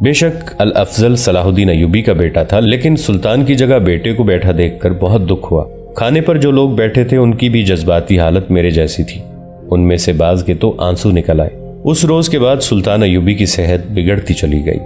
بے شک الافضل صلاح الدین ایوبی کا بیٹا تھا، لیکن سلطان کی جگہ بیٹے کو بیٹھا دیکھ کر بہت دکھ ہوا۔ کھانے پر جو لوگ بیٹھے تھے ان کی بھی جذباتی حالت میرے جیسی تھی، ان میں سے بعض کے تو آنسو نکل آئے۔ اس روز کے بعد سلطان ایوبی کی صحت بگڑتی چلی گئی۔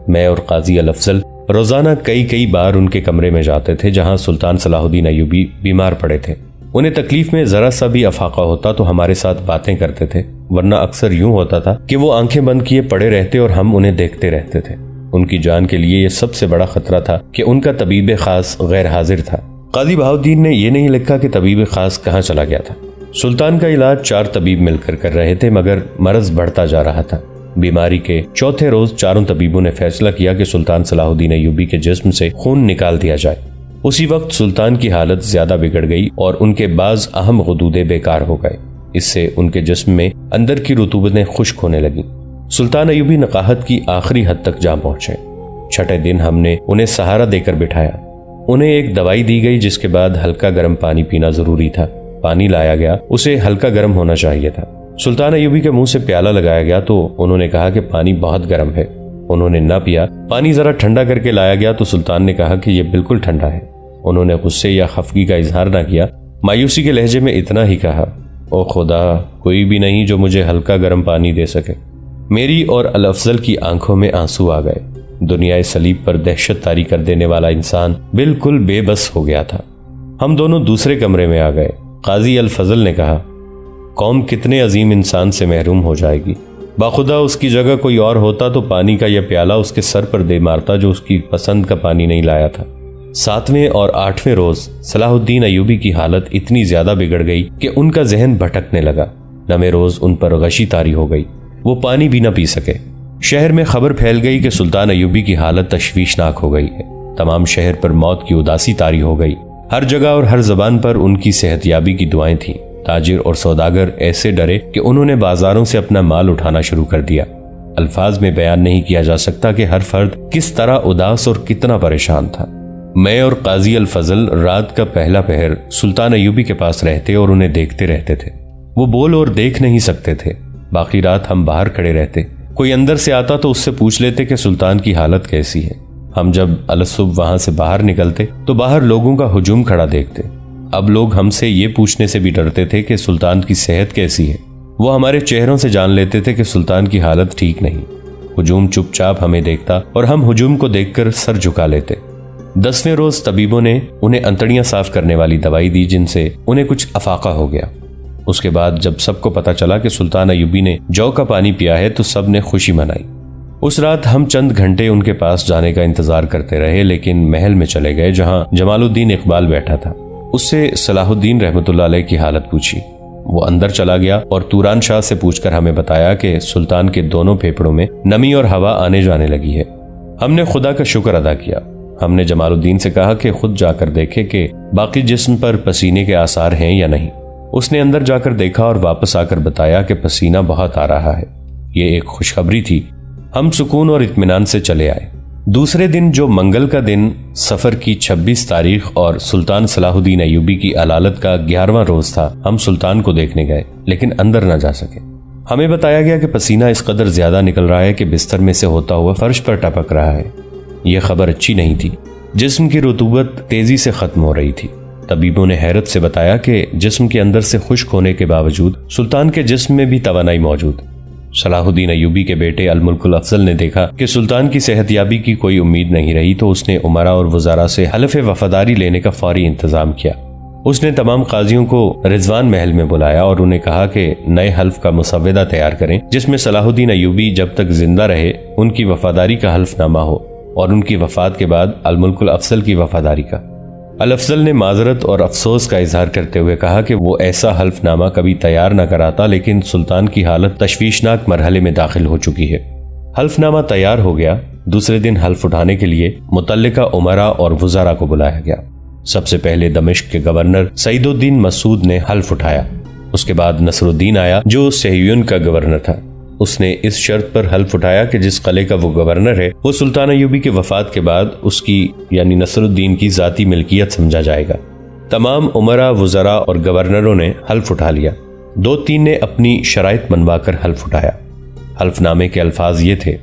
میں اور قاضی الافضل روزانہ کئی بار ان کے کمرے میں جاتے تھے جہاں سلطان صلاح الدین ایوبی بیمار پڑے تھے۔ انہیں تکلیف میں ذرا سا بھی افاقہ ہوتا تو ہمارے ساتھ باتیں کرتے تھے، ورنہ اکثر یوں ہوتا تھا کہ وہ آنکھیں بند کیے پڑے رہتے اور ہم انہیں دیکھتے رہتے تھے۔ ان کی جان کے لیے یہ سب سے بڑا خطرہ تھا کہ ان کا طبیب خاص غیر حاضر تھا۔ قاضی بہاؤالدین نے یہ نہیں لکھا کہ طبیب خاص کہاں چلا گیا تھا۔ سلطان کا علاج 4 طبیب مل کر رہے تھے، مگر مرض بڑھتا جا رہا تھا۔ بیماری کے چوتھے روز 4 طبیبوں نے فیصلہ کیا کہ سلطان صلاح الدین ایوبی کے جسم سے خون نکال دیا جائے۔ اسی وقت سلطان کی حالت زیادہ بگڑ گئی اور ان کے بعض اہم غدودے بیکار ہو گئے۔ اس سے ان کے جسم میں اندر کی رطوبتیں خشک ہونے لگیں۔ سلطان ایوبی نقاہت کی آخری حد تک جا پہنچے۔ چھٹے دن ہم نے انہیں سہارا دے کر بٹھایا۔ انہیں ایک دوائی دی گئی جس کے بعد ہلکا گرم پانی پینا ضروری تھا۔ پانی لایا گیا، اسے ہلکا گرم ہونا چاہیے تھا۔ سلطان ایوبی کے منہ سے پیالہ لگایا گیا تو انہوں نے کہا کہ پانی بہت گرم ہے۔ انہوں نے نہ پیا۔ پانی ذرا ٹھنڈا کر کے لایا گیا تو سلطان نے کہا کہ یہ بالکل ٹھنڈا ہے۔ انہوں نے غصے یا خفگی کا اظہار نہ کیا، مایوسی کے لہجے میں اتنا ہی کہا، او خدا، کوئی بھی نہیں جو مجھے ہلکا گرم پانی دے سکے۔ میری اور الافضل کی آنکھوں میں آنسو آ گئے۔ دنیا سلیب پر دہشت طاری کر دینے والا انسان بالکل بے بس ہو گیا تھا۔ ہم دونوں دوسرے کمرے میں آ گئے۔ قاضی الفضل نے کہا، قوم کتنے عظیم انسان سے محروم ہو جائے گی۔ باخدا اس کی جگہ کوئی اور ہوتا تو پانی کا یہ پیالہ اس کے سر پر دے مارتا جو اس کی پسند کا پانی نہیں لایا تھا۔ 7ویں اور 8ویں روز صلاح الدین ایوبی کی حالت اتنی زیادہ بگڑ گئی کہ ان کا ذہن بھٹکنے لگا۔ 9ویں روز ان پر غشی طاری ہو گئی، وہ پانی بھی نہ پی سکے۔ شہر میں خبر پھیل گئی کہ سلطان ایوبی کی حالت تشویشناک ہو گئی ہے۔ تمام شہر پر موت کی اداسی طاری ہو گئی۔ ہر جگہ اور ہر زبان پر ان کی صحت یابی کی دعائیں تھیں۔ تاجر اور سوداگر ایسے ڈرے کہ انہوں نے بازاروں سے اپنا مال اٹھانا شروع کر دیا۔ الفاظ میں بیان نہیں کیا جا سکتا کہ ہر فرد کس طرح اداس اور کتنا پریشان تھا۔ میں اور قاضی الفضل رات کا پہلا پہر سلطان ایوبی کے پاس رہتے اور انہیں دیکھتے رہتے تھے۔ وہ بول اور دیکھ نہیں سکتے تھے۔ باقی رات ہم باہر کھڑے رہتے۔ کوئی اندر سے آتا تو اس سے پوچھ لیتے کہ سلطان کی حالت کیسی ہے۔ ہم جب الصبح وہاں سے باہر نکلتے تو باہر لوگوں کا ہجوم کھڑا دیکھتے۔ اب لوگ ہم سے یہ پوچھنے سے بھی ڈرتے تھے کہ سلطان کی صحت کیسی ہے۔ وہ ہمارے چہروں سے جان لیتے تھے کہ سلطان کی حالت ٹھیک نہیں۔ ہجوم چپ چاپ ہمیں دیکھتا اور ہم ہجوم کو دیکھ کر سر جھکا لیتے۔ 10ویں روز طبیبوں نے انہیں انتڑیاں صاف کرنے والی دوائی دی جن سے انہیں کچھ افاقہ ہو گیا۔ اس کے بعد جب سب کو پتا چلا کہ سلطان ایوبی نے جو کا پانی پیا ہے تو سب نے خوشی منائی۔ اس رات ہم چند گھنٹے ان کے پاس جانے کا انتظار کرتے رہے، لیکن محل میں چلے گئے جہاں جمال الدین اقبال بیٹھا تھا۔ اس سے صلاح الدین رحمۃ اللہ علیہ کی حالت پوچھی۔ وہ اندر چلا گیا اور توران شاہ سے پوچھ کر ہمیں بتایا کہ سلطان کے دونوں پھیپھڑوں میں نمی اور ہوا آنے جانے لگی ہے۔ ہم نے خدا کا شکر ادا کیا۔ ہم نے جمال الدین سے کہا کہ خود جا کر دیکھے کہ باقی جسم پر پسینے کے آثار ہیں یا نہیں۔ اس نے اندر جا کر دیکھا اور واپس آ کر بتایا کہ پسینہ بہت آ رہا ہے۔ یہ ایک خوشخبری تھی۔ ہم سکون اور اطمینان سے چلے آئے۔ دوسرے دن جو منگل کا دن سفر کی 26 تاریخ اور سلطان صلاح الدین ایوبی کی علالت کا 11واں روز تھا، ہم سلطان کو دیکھنے گئے لیکن اندر نہ جا سکے۔ ہمیں بتایا گیا کہ پسینہ اس قدر زیادہ نکل رہا ہے کہ بستر میں سے ہوتا ہوا فرش پر ٹپک رہا ہے۔ یہ خبر اچھی نہیں تھی۔ جسم کی رطوبت تیزی سے ختم ہو رہی تھی۔ طبیبوں نے حیرت سے بتایا کہ جسم کے اندر سے خشک ہونے کے باوجود سلطان کے جسم میں بھی توانائی موجود۔ صلاح الدین ایوبی کے بیٹے الملک الافضل نے دیکھا کہ سلطان کی صحت یابی کی کوئی امید نہیں رہی تو اس نے امراء اور وزراء سے حلف وفاداری لینے کا فوری انتظام کیا۔ اس نے تمام قاضیوں کو رضوان محل میں بلایا اور انہیں کہا کہ نئے حلف کا مسودہ تیار کریں جس میں صلاح الدین ایوبی جب تک زندہ رہے ان کی وفاداری کا حلف نامہ ہو اور ان کی وفات کے بعد الملک الافضل کی وفاداری کا۔ الافضل نے معذرت اور افسوس کا اظہار کرتے ہوئے کہا کہ وہ ایسا حلف نامہ کبھی تیار نہ کراتا، لیکن سلطان کی حالت تشویشناک مرحلے میں داخل ہو چکی ہے۔ حلف نامہ تیار ہو گیا۔ دوسرے دن حلف اٹھانے کے لیے متعلقہ امراء اور وزراء کو بلایا گیا۔ سب سے پہلے دمشق کے گورنر سعید الدین مسعود نے حلف اٹھایا۔ اس کے بعد نصر الدین آیا جو سہیون کا گورنر تھا۔ اس نے اس شرط پر حلف اٹھایا کہ جس قلعے کا وہ گورنر ہے وہ سلطان ایوبی کے وفات کے بعد اس کی یعنی نصر الدین کی ذاتی ملکیت سمجھا جائے گا۔ تمام امراء، وزراء اور گورنروں نے حلف اٹھا لیا۔ 2-3 نے اپنی شرائط منوا کر حلف اٹھایا۔ حلف نامے کے الفاظ یہ تھے: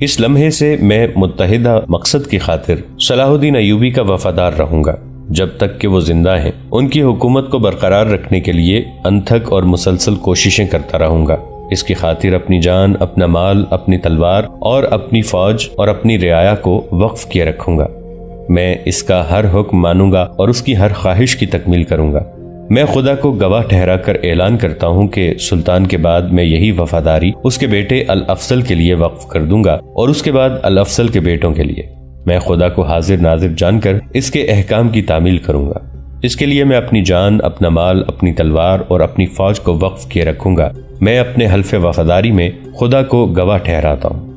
اس لمحے سے میں متحدہ مقصد کی خاطر صلاح الدین ایوبی کا وفادار رہوں گا جب تک کہ وہ زندہ ہیں۔ ان کی حکومت کو برقرار رکھنے کے لیے انتھک اور مسلسل کوششیں کرتا رہوں گا۔ اس کی خاطر اپنی جان، اپنا مال، اپنی تلوار اور اپنی فوج اور اپنی رعایا کو وقف کیے رکھوں گا۔ میں اس کا ہر حکم مانوں گا اور اس کی ہر خواہش کی تکمیل کروں گا۔ میں خدا کو گواہ ٹھہرا کر اعلان کرتا ہوں کہ سلطان کے بعد میں یہی وفاداری اس کے بیٹے الافضل کے لیے وقف کر دوں گا اور اس کے بعد الافضل کے بیٹوں کے لیے۔ میں خدا کو حاضر ناظر جان کر اس کے احکام کی تعمیل کروں گا۔ اس کے لیے میں اپنی جان، اپنا مال، اپنی تلوار اور اپنی فوج کو وقف کیے رکھوں گا۔ میں اپنے حلف وفاداری میں خدا کو گواہ ٹھہراتا ہوں۔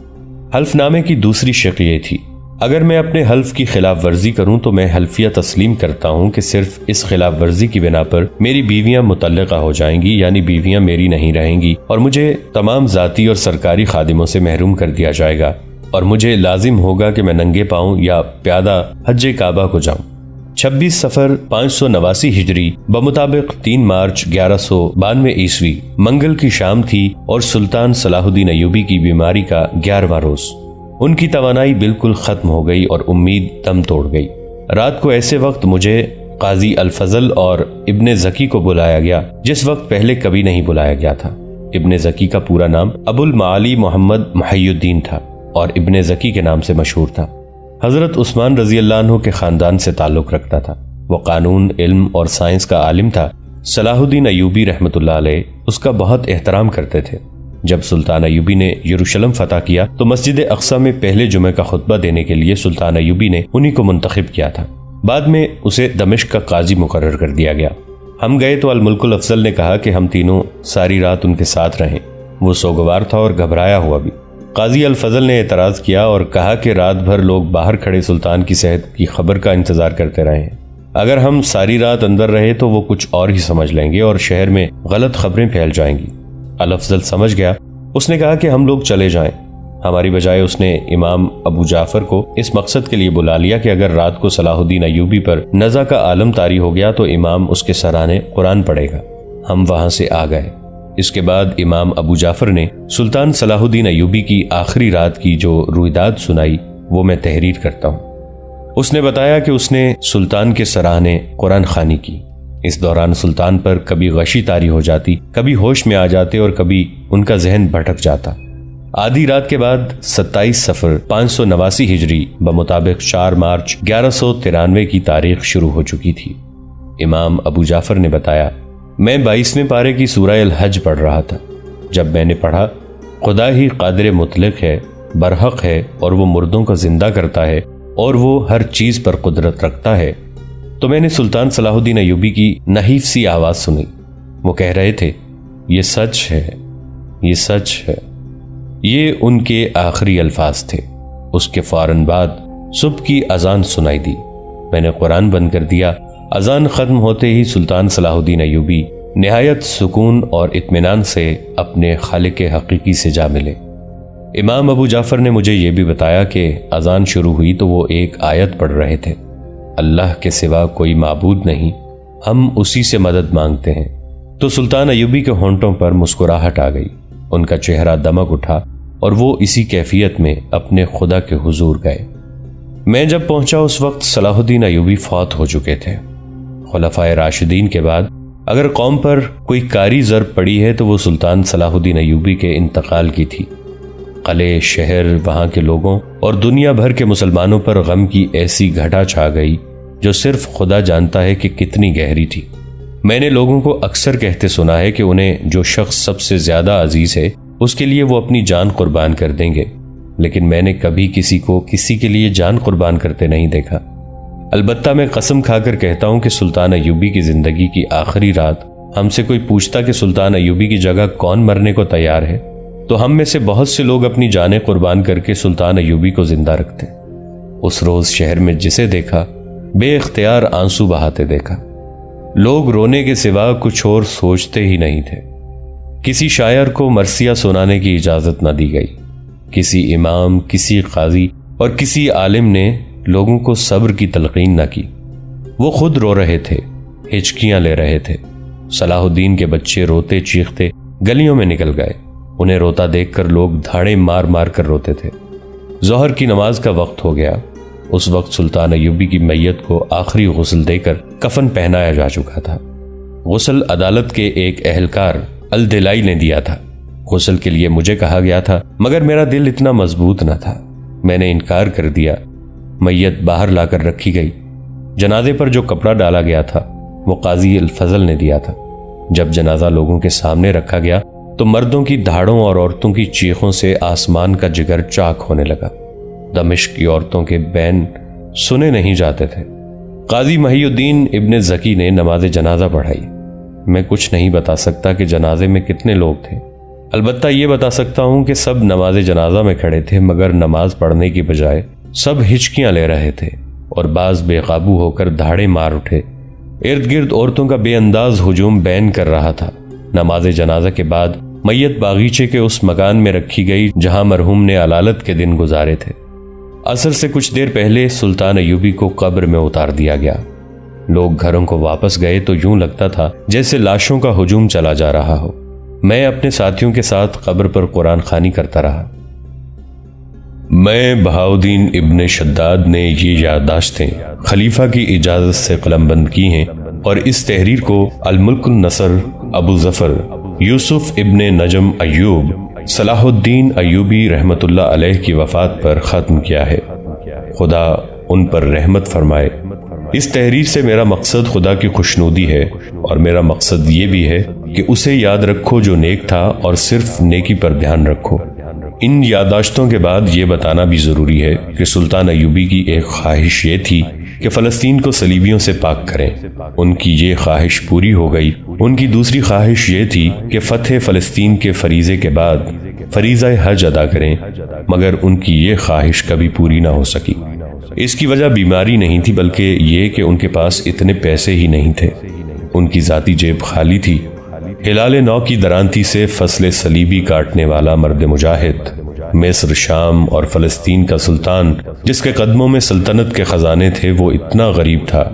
حلف نامے کی دوسری شکل یہ تھی، اگر میں اپنے حلف کی خلاف ورزی کروں تو میں حلفیہ تسلیم کرتا ہوں کہ صرف اس خلاف ورزی کی بنا پر میری بیویاں متعلقہ ہو جائیں گی، یعنی بیویاں میری نہیں رہیں گی، اور مجھے تمام ذاتی اور سرکاری خادموں سے محروم کر دیا جائے گا، اور مجھے لازم ہوگا کہ میں ننگے پاؤں یا پیادہ حج کعبہ کو جاؤں۔ 26 صفر 589 ہجری بمطابق 3 مارچ 1192 عیسوی منگل کی شام تھی اور سلطان صلاح الدین ایوبی کی بیماری کا 11واں روز۔ ان کی توانائی بالکل ختم ہو گئی اور امید دم توڑ گئی۔ رات کو ایسے وقت مجھے قاضی الفضل اور ابن زکی کو بلایا گیا جس وقت پہلے کبھی نہیں بلایا گیا تھا۔ ابن زکی کا پورا نام ابو المعالی محمد محی الدین تھا اور ابن زکی کے نام سے مشہور تھا۔ حضرت عثمان رضی اللہ عنہ کے خاندان سے تعلق رکھتا تھا۔ وہ قانون، علم اور سائنس کا عالم تھا۔ صلاح الدین ایوبی رحمۃ اللہ علیہ اس کا بہت احترام کرتے تھے۔ جب سلطان ایوبی نے یروشلم فتح کیا تو مسجد اقصی میں پہلے جمعے کا خطبہ دینے کے لیے سلطان ایوبی نے انہی کو منتخب کیا تھا۔ بعد میں اسے دمشق کا قاضی مقرر کر دیا گیا۔ ہم گئے تو الملک الافضل نے کہا کہ ہم تینوں ساری رات ان کے ساتھ رہیں۔ وہ سوگوار تھا اور گھبرایا ہوا بھی۔ قاضی الفضل نے اعتراض کیا اور کہا کہ رات بھر لوگ باہر کھڑے سلطان کی صحت کی خبر کا انتظار کرتے رہے ہیں۔ اگر ہم ساری رات اندر رہے تو وہ کچھ اور ہی سمجھ لیں گے اور شہر میں غلط خبریں پھیل جائیں گی۔ الافضل سمجھ گیا۔ اس نے کہا کہ ہم لوگ چلے جائیں۔ ہماری بجائے اس نے امام ابو جعفر کو اس مقصد کے لیے بلا لیا کہ اگر رات کو صلاح الدین ایوبی پر نزع کا عالم طاری ہو گیا تو امام اس کے سرانے قرآن پڑھے گا۔ ہم وہاں سے آ گئے۔ اس کے بعد امام ابو جعفر نے سلطان صلاح الدین ایوبی کی آخری رات کی جو رویداد سنائی وہ میں تحریر کرتا ہوں۔ اس نے بتایا کہ اس نے سلطان کے سرانے قرآن خوانی کی۔ اس دوران سلطان پر کبھی غشی طاری ہو جاتی، کبھی ہوش میں آ جاتے اور کبھی ان کا ذہن بھٹک جاتا۔ آدھی رات کے بعد 27 صفر 589 ہجری بمطابق 4 مارچ 1193 کی تاریخ شروع ہو چکی تھی۔ امام ابو جعفر نے بتایا، میں 22ویں پارے کی سورہ الحج پڑھ رہا تھا۔ جب میں نے پڑھا، خدا ہی قادر مطلق ہے، برحق ہے اور وہ مردوں کو زندہ کرتا ہے اور وہ ہر چیز پر قدرت رکھتا ہے، تو میں نے سلطان صلاح الدین ایوبی کی نحیف سی آواز سنی۔ وہ کہہ رہے تھے، یہ سچ ہے، یہ سچ ہے۔ یہ ان کے آخری الفاظ تھے۔ اس کے فوراً بعد صبح کی اذان سنائی دی۔ میں نے قرآن بند کر دیا۔ اذان ختم ہوتے ہی سلطان صلاح الدین ایوبی نہایت سکون اور اطمینان سے اپنے خالق حقیقی سے جا ملے۔ امام ابو جعفر نے مجھے یہ بھی بتایا کہ اذان شروع ہوئی تو وہ ایک آیت پڑھ رہے تھے، اللہ کے سوا کوئی معبود نہیں، ہم اسی سے مدد مانگتے ہیں۔ تو سلطان ایوبی کے ہونٹوں پر مسکراہٹ آ گئی، ان کا چہرہ دمک اٹھا اور وہ اسی کیفیت میں اپنے خدا کے حضور گئے۔ میں جب پہنچا اس وقت صلاح الدین ایوبی فوت ہو چکے تھے۔ خلفائے راشدین کے بعد اگر قوم پر کوئی کاری ضرب پڑی ہے تو وہ سلطان صلاح الدین ایوبی کے انتقال کی تھی۔ قلعے، شہر، وہاں کے لوگوں اور دنیا بھر کے مسلمانوں پر غم کی ایسی گھٹا چھا گئی جو صرف خدا جانتا ہے کہ کتنی گہری تھی۔ میں نے لوگوں کو اکثر کہتے سنا ہے کہ انہیں جو شخص سب سے زیادہ عزیز ہے اس کے لیے وہ اپنی جان قربان کر دیں گے، لیکن میں نے کبھی کسی کو کسی کے لیے جان قربان کرتے نہیں دیکھا۔ البتہ میں قسم کھا کر کہتا ہوں کہ سلطان ایوبی کی زندگی کی آخری رات ہم سے کوئی پوچھتا کہ سلطان ایوبی کی جگہ کون مرنے کو تیار ہے تو ہم میں سے بہت سے لوگ اپنی جانیں قربان کر کے سلطان ایوبی کو زندہ رکھتے۔ اس روز شہر میں جسے دیکھا بے اختیار آنسو بہاتے دیکھا۔ لوگ رونے کے سوا کچھ اور سوچتے ہی نہیں تھے۔ کسی شاعر کو مرثیہ سنانے کی اجازت نہ دی گئی۔ کسی امام، کسی قاضی اور کسی عالم نے لوگوں کو صبر کی تلقین نہ کی۔ وہ خود رو رہے تھے، ہچکیاں لے رہے تھے۔ صلاح الدین کے بچے روتے چیختے گلیوں میں نکل گئے۔ انہیں روتا دیکھ کر لوگ دھاڑے مار مار کر روتے تھے۔ ظہر کی نماز کا وقت ہو گیا۔ اس وقت سلطان ایوبی کی میت کو آخری غسل دے کر کفن پہنایا جا چکا تھا۔ غسل عدالت کے ایک اہلکار الدلائی نے دیا تھا۔ غسل کے لیے مجھے کہا گیا تھا، مگر میرا دل اتنا مضبوط نہ تھا، میں نے انکار کر دیا۔ میت باہر لا کر رکھی گئی۔ جنازے پر جو کپڑا ڈالا گیا تھا وہ قاضی الفضل نے دیا تھا۔ جب جنازہ لوگوں کے سامنے رکھا گیا تو مردوں کی دھاڑوں اور عورتوں کی چیخوں سے آسمان کا جگر چاک ہونے لگا۔ دمشق کی عورتوں کے بین سنے نہیں جاتے تھے۔ قاضی محی الدین ابن زکی نے نماز جنازہ پڑھائی۔ میں کچھ نہیں بتا سکتا کہ جنازے میں کتنے لوگ تھے، البتہ یہ بتا سکتا ہوں کہ سب نماز جنازہ میں کھڑے تھے، مگر نماز پڑھنے کی بجائے سب ہچکیاں لے رہے تھے اور بعض بے قابو ہو کر دھاڑے مار اٹھے۔ ارد گرد عورتوں کا بے انداز ہجوم بین کر رہا تھا۔ نماز جنازہ کے بعد میت باغیچے کے اس مکان میں رکھی گئی جہاں مرحوم نے علالت کے دن گزارے تھے۔ عصر سے کچھ دیر پہلے سلطان ایوبی کو قبر میں اتار دیا گیا۔ لوگ گھروں کو واپس گئے تو یوں لگتا تھا جیسے لاشوں کا ہجوم چلا جا رہا ہو۔ میں اپنے ساتھیوں کے ساتھ قبر پر قرآن خوانی کرتا رہا۔ میں بہاؤدین ابن شداد نے یہ یادداشتیں خلیفہ کی اجازت سے قلم بند کی ہیں اور اس تحریر کو الملک النصر ابو ظفر یوسف ابن نجم ایوب صلاح الدین ایوبی رحمت اللہ علیہ کی وفات پر ختم کیا ہے۔ خدا ان پر رحمت فرمائے۔ اس تحریر سے میرا مقصد خدا کی خوشنودی ہے، اور میرا مقصد یہ بھی ہے کہ اسے یاد رکھو جو نیک تھا اور صرف نیکی پر دھیان رکھو۔ ان یادداشتوں کے بعد یہ بتانا بھی ضروری ہے کہ سلطان ایوبی کی ایک خواہش یہ تھی کہ فلسطین کو صلیبیوں سے پاک کریں۔ ان کی یہ خواہش پوری ہو گئی۔ ان کی دوسری خواہش یہ تھی کہ فتح فلسطین کے فریضے کے بعد فریضہ حج ادا کریں، مگر ان کی یہ خواہش کبھی پوری نہ ہو سکی۔ اس کی وجہ بیماری نہیں تھی، بلکہ یہ کہ ان کے پاس اتنے پیسے ہی نہیں تھے۔ ان کی ذاتی جیب خالی تھی۔ ہلال نو کی درانتی سے فصل صلیبی کاٹنے والا مرد مجاہد، مصر، شام اور فلسطین کا سلطان جس کے قدموں میں سلطنت کے خزانے تھے، وہ اتنا غریب تھا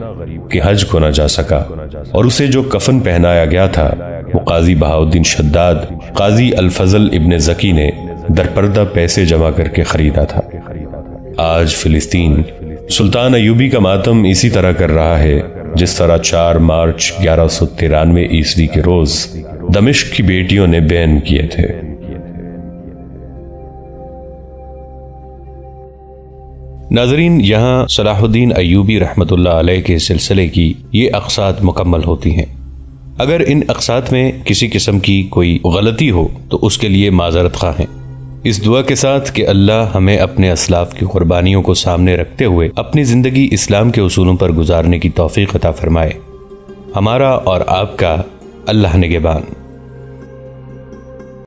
کہ حج کو نہ جا سکا، اور اسے جو کفن پہنایا گیا تھا وہ قاضی بہاؤدین شداد قاضی الفضل ابن زکی نے درپردہ پیسے جمع کر کے خریدا تھا۔ آج فلسطین سلطان ایوبی کا ماتم اسی طرح کر رہا ہے جس طرح 4 مارچ 1193 عیسوی کے روز دمشق کی بیٹیوں نے بیان کیے تھے۔ ناظرین، یہاں صلاح الدین ایوبی رحمت اللہ علیہ کے سلسلے کی یہ اقساط مکمل ہوتی ہیں۔ اگر ان اقساط میں کسی قسم کی کوئی غلطی ہو تو اس کے لیے معذرت خواہ ہیں، اس دعا کے ساتھ کہ اللہ ہمیں اپنے اسلاف کی قربانیوں کو سامنے رکھتے ہوئے اپنی زندگی اسلام کے اصولوں پر گزارنے کی توفیق عطا فرمائے۔ ہمارا اور آپ کا اللہ نگہبان۔